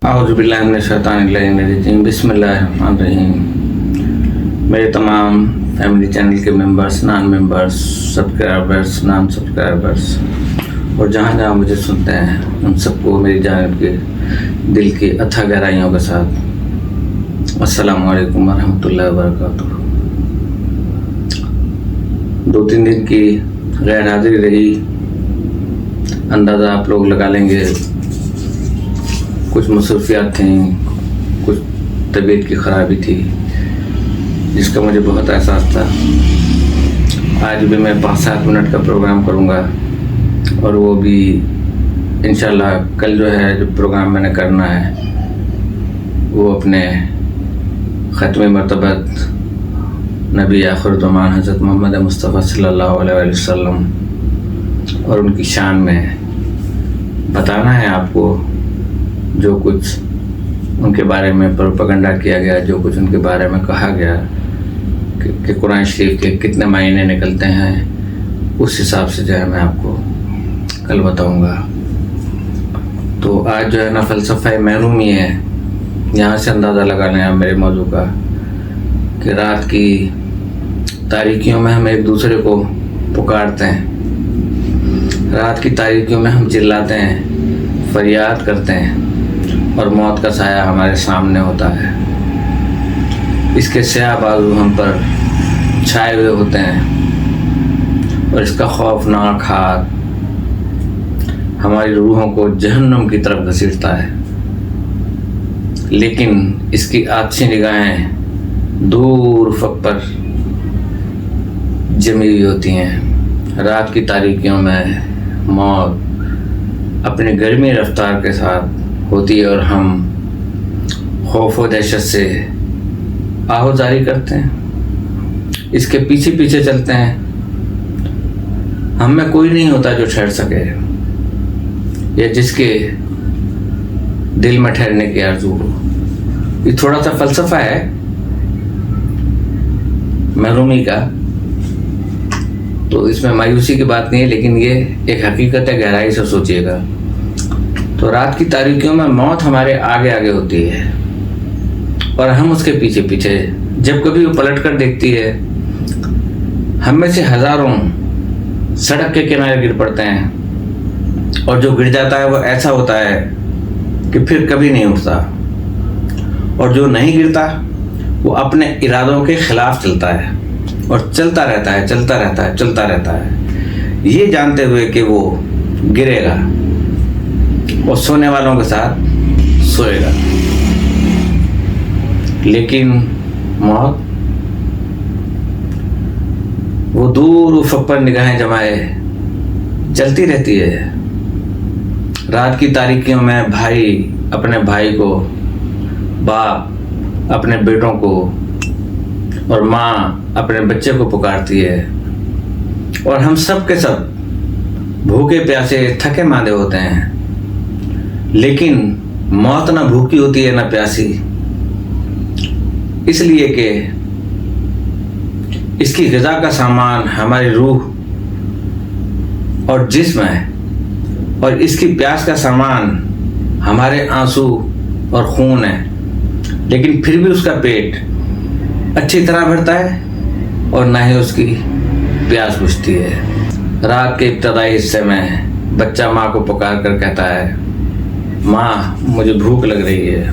औज़ुबिल्लाहिमिनश्शैतानिर्रजीम बिस्मिल्लाहिर्रहमानिर्रहीम। मेरे तमाम फैमिली चैनल के members, non members, subscribers, non subscribers और जहाँ जहाँ मुझे सुनते हैं उन सबको मेरी जानिब के दिल की अथाह गहराइयों के साथ अस्सलामु अलैकुम वरहमतुल्लाहि वबरकातुहू। 2-3 दिन की गैर हाजिरी रही, अंदाज़ा आप लोग लगा लेंगे। कुछ मसरूफियात थी, कुछ तबीयत की ख़राबी थी जिसका मुझे बहुत एहसास था। आज भी मैं 5-7 मिनट का प्रोग्राम करूँगा और वो भी इंशाल्लाह कल जो प्रोग्राम मैंने करना है वो अपने ख़त्म मरतबत नबी आखिर ज़मान हज़रत मोहम्मद मुस्तफ़ा सल्लल्लाहु अलैहि वसल्लम और उनकी शान में बताना है आपको। जो कुछ उनके बारे में प्रोपेगेंडा किया गया, जो कुछ उनके बारे में कहा गया कि कुरान शरीफ के कितने मायने निकलते हैं, उस हिसाब से मैं आपको कल बताऊंगा। तो आज फ़लसफ़ा महरूमी है। यहाँ से अंदाज़ा लगा लें आप मेरे मौजू का कि रात की तारीकियों में हम एक दूसरे को पुकारते हैं, रात की तारीकियों में हम चिल्लाते हैं, फरियाद करते हैं और मौत का साया हमारे सामने होता है। इसके स्याह बाजू हम पर छाए हुए होते हैं और इसका खौफनाक हाथ हमारी रूहों को जहन्नम की तरफ घसीटता है। लेकिन इसकी आछी निगाहें दूर उफ़क़ पर जमी हुई होती हैं। रात की तारीकियों में मौत अपनी गर्मी रफ्तार के साथ होती है और हम खौफ व दहशत से आहो जारी करते हैं, इसके पीछे पीछे चलते हैं। हम में कोई नहीं होता जो ठहर सके या जिसके दिल में ठहरने की आरज़ू हो। ये थोड़ा सा फ़लसफ़ा है महरूमी का, तो इसमें मायूसी की बात नहीं है, लेकिन ये एक हकीकत है। गहराई से सोचिएगा। तो रात की तारीकियों में मौत हमारे आगे आगे होती है और हम उसके पीछे पीछे। जब कभी वो पलट कर देखती है, हम में से हज़ारों सड़क के किनारे गिर पड़ते हैं और जो गिर जाता है वो ऐसा होता है कि फिर कभी नहीं उठता, और जो नहीं गिरता वो अपने इरादों के ख़िलाफ़ चलता है और चलता रहता है, चलता रहता है, चलता रहता है, ये जानते हुए कि वो गिरेगा और सोने वालों के साथ सोएगा। लेकिन मौत वो दूर उफ़क़ पर निगाहें जमाए चलती रहती है। रात की तारीकियों में भाई अपने भाई को, बाप अपने बेटों को और माँ अपने बच्चे को पुकारती है और हम सब के सब भूखे प्यासे थके मांदे होते हैं। लेकिन मौत ना भूखी होती है ना प्यासी, इसलिए कि इसकी ग़िज़ा का सामान हमारी रूह और जिस्म है और इसकी प्यास का सामान हमारे आंसू और खून है। लेकिन फिर भी उसका पेट अच्छी तरह भरता है और ना ही उसकी प्यास बुझती है। रात के इब्तदाई हिस्से में बच्चा माँ को पुकार कर कहता है, माँ मुझे भूख लग रही है,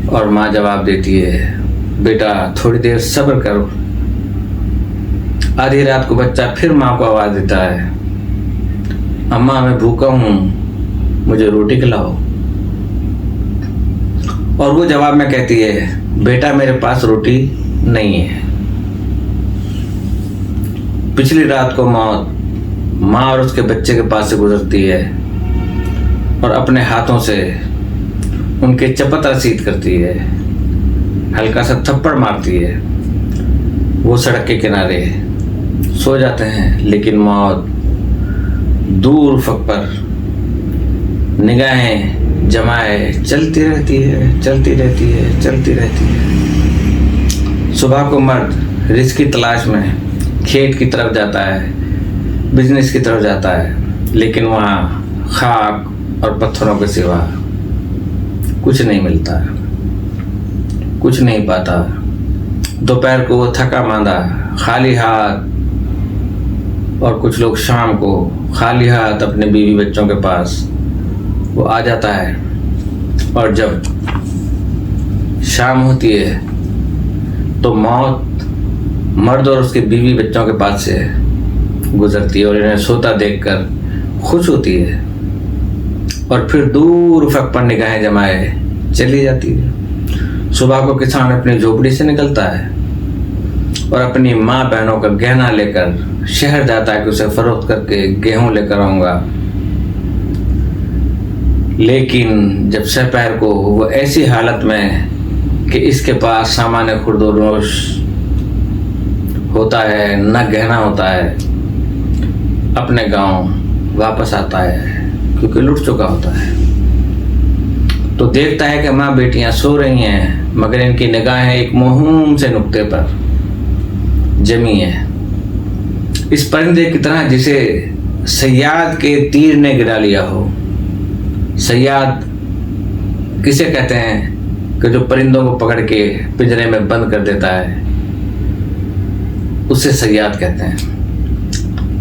और माँ जवाब देती है, बेटा थोड़ी देर सब्र करो। आधी रात को बच्चा फिर माँ को आवाज़ देता है, अम्मा मैं भूखा हूँ, मुझे रोटी खिलाओ। और वो जवाब में कहती है, बेटा मेरे पास रोटी नहीं है। पिछली रात को मौत माँ और उसके बच्चे के पास से गुजरती है और अपने हाथों से उनके चपत रसीद करती है, हल्का सा थप्पड़ मारती है। वो सड़क के किनारे सो जाते हैं, लेकिन मौत दूर उफ़क़ पर निगाहें जमाए चलती रहती है, चलती रहती है, चलती रहती है। सुबह को मर्द रिज़्क़ की तलाश में खेत की तरफ जाता है, बिजनेस की तरफ जाता है, लेकिन वहाँ खाक और पत्थरों के सिवा कुछ नहीं मिलता, कुछ नहीं पाता। दोपहर को वो थका मांदा खाली हाथ, और कुछ लोग शाम को खाली हाथ अपने बीवी बच्चों के पास वो आ जाता है। और जब शाम होती है तो मौत मर्द और उसके बीवी बच्चों के पास से गुजरती है और इन्हें सोता देखकर खुश होती है, और फिर दूर उफक पर निगाहें जमाए चली जाती है। सुबह को किसान अपनी झोपड़ी से निकलता है और अपनी माँ बहनों का गहना लेकर शहर जाता है कि उसे फरोख्त करके गेहूं लेकर आऊंगा। लेकिन जब दोपहर को वो ऐसी हालत में कि इसके पास सामान्य खुर्दोनोश होता है, न गहना होता है, अपने गांव वापस आता है क्योंकि लुट चुका होता है, तो देखता है कि माँ बेटियां सो रही हैं, मगर इनकी निगाहें एक मासूम से नुक्ते पर जमी है। इस परिंदे की तरह जिसे सयाद के तीर ने गिरा लिया हो। सयाद किसे कहते हैं कि जो परिंदों को पकड़ के पिंजरे में बंद कर देता है, उसे सयाद कहते हैं।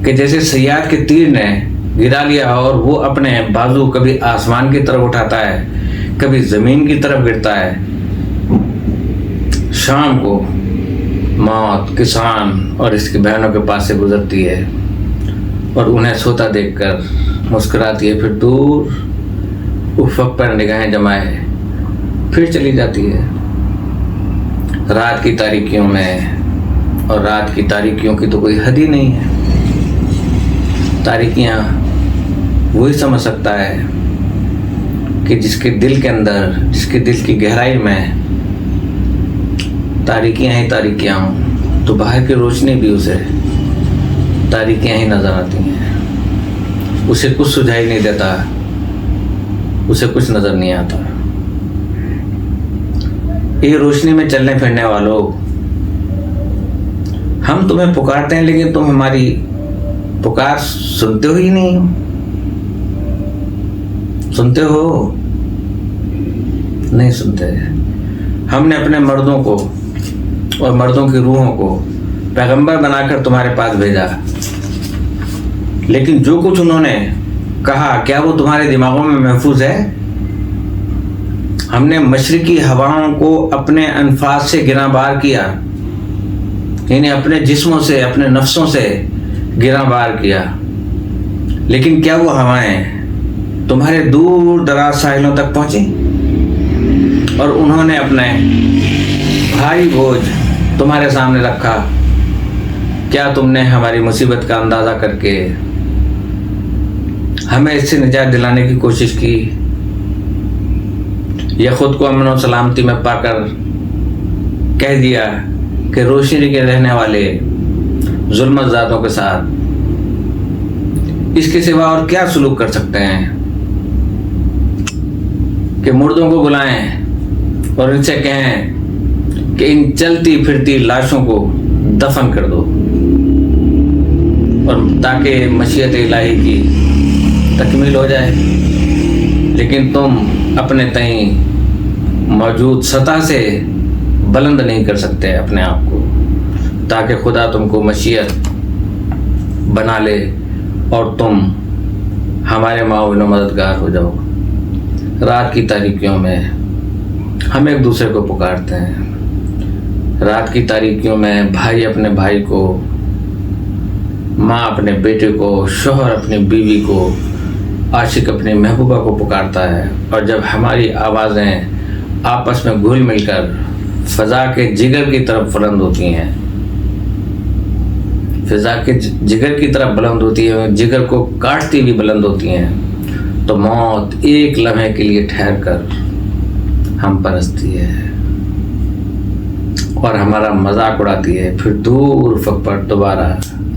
कि जैसे सयाद के तीर ने गिरा लिया और वो अपने बाजू कभी आसमान की तरफ उठाता है, कभी जमीन की तरफ गिरता है। शाम को मौत किसान और इसकी बहनों के पास से गुजरती है और उन्हें सोता देखकर मुस्कुराती है, फिर दूर उफक पर निगाहें जमाए फिर चली जाती है। रात की तारीकियों में, और रात की तारीकियों की तो कोई हद ही नहीं है। तारीकियां वही समझ सकता है कि जिसके दिल के अंदर, जिसके दिल की गहराई में तारीकियां ही तारीकियां हों, तो बाहर की रोशनी भी उसे तारीकियां ही नजर आती हैं। उसे कुछ सुझाई नहीं देता, उसे कुछ नजर नहीं आता। ये रोशनी में चलने फिरने वालों, हम तुम्हें पुकारते हैं लेकिन तुम हमारी पुकार सुनते हो ही नहीं हो। सुनते हो? नहीं सुनते। हमने अपने मर्दों को और मर्दों की रूहों को पैगंबर बनाकर तुम्हारे पास भेजा, लेकिन जो कुछ उन्होंने कहा क्या वो तुम्हारे दिमागों में महफूज है? हमने मशरिकी हवाओं को अपने अनफास से गिराबार किया, इन्हें अपने जिस्मों से, अपने नफ्सों से गिराबार किया, लेकिन क्या वो हवाएं तुम्हारे दूर दराज साहिलों तक पहुंची? और उन्होंने अपने भारी बोझ तुम्हारे सामने रखा। क्या तुमने हमारी मुसीबत का अंदाजा करके हमें इससे निजात दिलाने की कोशिश की, या खुद को अमन और सलामती में पाकर कह दिया कि रोशनी के रहने वाले जुल्मतज़ादों के साथ इसके सिवा और क्या सुलूक कर सकते हैं कि मुर्दों को बुलाएं और इनसे कहें कि इन चलती फिरती लाशों को दफन कर दो, और ताकि मशीयत इलाही की तकमील हो जाए। लेकिन तुम अपने तई मौजूद सतह से बुलंद नहीं कर सकते अपने आप को, ताकि खुदा तुमको मशीयत बना ले और तुम हमारे माउन मददगार हो जाओ। रात की तारीकियों में हम एक दूसरे को पुकारते हैं। रात की तारीकियों में भाई अपने भाई को, माँ अपने बेटे को, शोहर अपनी बीवी को, आशिक अपनी महबूबा को पुकारता है। और जब हमारी आवाज़ें आपस में घुल मिलकर फ़ज़ा के जिगर की तरफ बुलंद होती हैं, फ़ज़ा के जिगर की तरफ बुलंद होती है, जिगर को काटती हुई बुलंद होती हैं, तो मौत एक लम्हे के लिए ठहर कर हम पर हंसती है और हमारा मजाक उड़ाती है, फिर दूर उफ़क़ पर दोबारा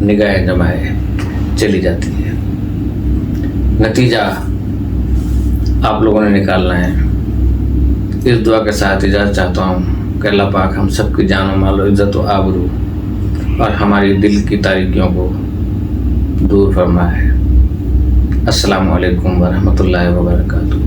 निगाहें जमाए चली जाती है। नतीजा आप लोगों ने निकालना है। इस दुआ के साथ इजाज़त चाहता हूँ कि अल्लाह पाक हम सब की जान, माल, इज़्ज़त व आबरू और हमारी दिल की तारीकियों को दूर फरमाए। अस्सलामु अलैकुम व रहमतुल्लाहि व बरकातुहू।